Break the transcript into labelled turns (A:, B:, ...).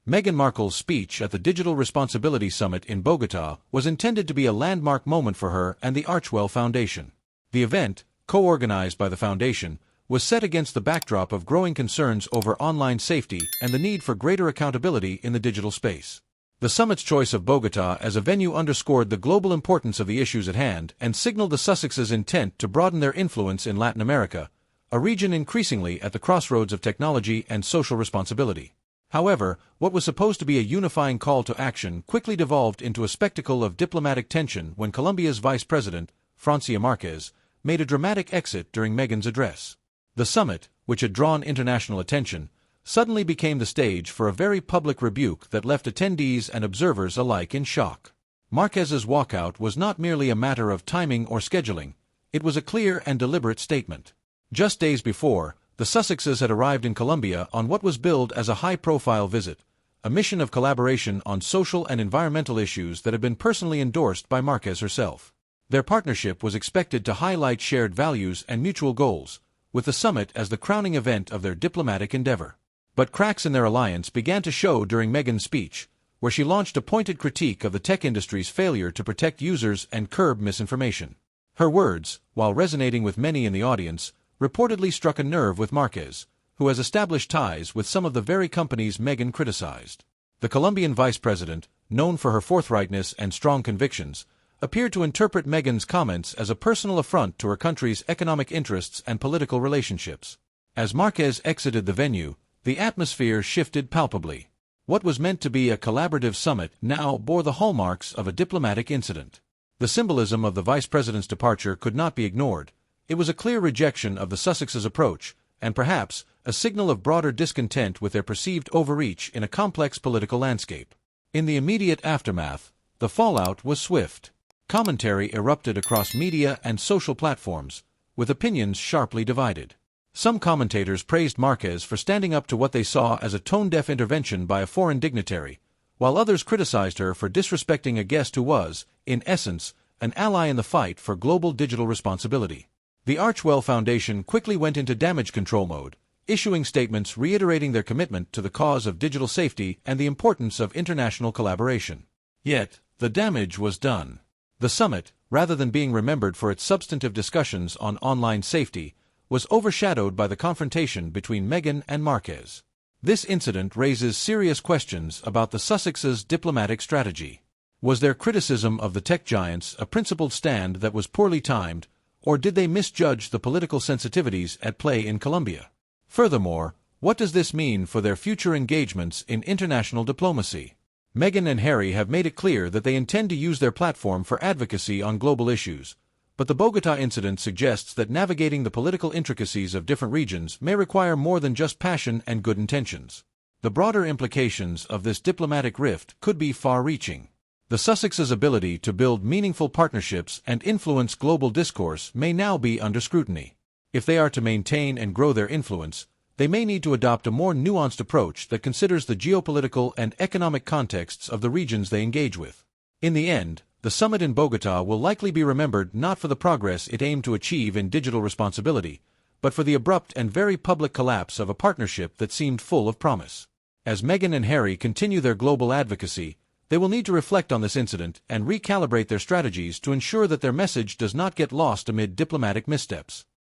A: Meghan Markle's speech at the Digital Responsibility Summit in Bogotá was intended to be a landmark moment for her and the Archewell Foundation. The event, co-organized by the foundation, was set against the backdrop of growing concerns over online safety and the need for greater accountability in the digital space. The summit's choice of Bogotá as a venue underscored the global importance of the issues at hand and signaled the Sussexes' intent to broaden their influence in Latin America, a region increasingly at the crossroads of technology and social responsibility. However, what was supposed to be a unifying call to action quickly devolved into a spectacle of diplomatic tension when Colombia's Vice President, Francia Marquez, made a dramatic exit during Meghan's address. The summit, which had drawn international attention, suddenly became the stage for a very public rebuke that left attendees and observers alike in shock. Marquez's walkout was not merely a matter of timing or scheduling, it was a clear and deliberate statement. Just days before, the Sussexes had arrived in Colombia on what was billed as a high-profile visit, a mission of collaboration on social and environmental issues that had been personally endorsed by Marquez herself. Their partnership was expected to highlight shared values and mutual goals, with the summit as the crowning event of their diplomatic endeavor. But cracks in their alliance began to show during Meghan's speech, where she launched a pointed critique of the tech industry's failure to protect users and curb misinformation. Her words, while resonating with many in the audience, reportedly struck a nerve with Marquez, who has established ties with some of the very companies Meghan criticized. The Colombian vice president, known for her forthrightness and strong convictions, appeared to interpret Meghan's comments as a personal affront to her country's economic interests and political relationships. As Marquez exited the venue, the atmosphere shifted palpably. What was meant to be a collaborative summit now bore the hallmarks of a diplomatic incident. The symbolism of the vice president's departure could not be ignored. It was a clear rejection of the Sussexes' approach, and perhaps a signal of broader discontent with their perceived overreach in a complex political landscape. In the immediate aftermath, the fallout was swift. Commentary erupted across media and social platforms, with opinions sharply divided. Some commentators praised Marquez for standing up to what they saw as a tone-deaf intervention by a foreign dignitary, while others criticized her for disrespecting a guest who was, in essence, an ally in the fight for global digital responsibility. The Archewell Foundation quickly went into damage control mode, issuing statements reiterating their commitment to the cause of digital safety and the importance of international collaboration. Yet, the damage was done. The summit, rather than being remembered for its substantive discussions on online safety, was overshadowed by the confrontation between Meghan and Marquez. This incident raises serious questions about the Sussexes' diplomatic strategy. Was their criticism of the tech giants a principled stand that was poorly timed, or did they misjudge the political sensitivities at play in Colombia? Furthermore, what does this mean for their future engagements in international diplomacy? Meghan and Harry have made it clear that they intend to use their platform for advocacy on global issues, but the Bogotá incident suggests that navigating the political intricacies of different regions may require more than just passion and good intentions. The broader implications of this diplomatic rift could be far-reaching. The Sussexes' ability to build meaningful partnerships and influence global discourse may now be under scrutiny. If they are to maintain and grow their influence, they may need to adopt a more nuanced approach that considers the geopolitical and economic contexts of the regions they engage with. In the end, the summit in Bogotá will likely be remembered not for the progress it aimed to achieve in digital responsibility, but for the abrupt and very public collapse of a partnership that seemed full of promise. As Meghan and Harry continue their global advocacy, they will need to reflect on this incident and recalibrate their strategies to ensure that their message does not get lost amid diplomatic missteps.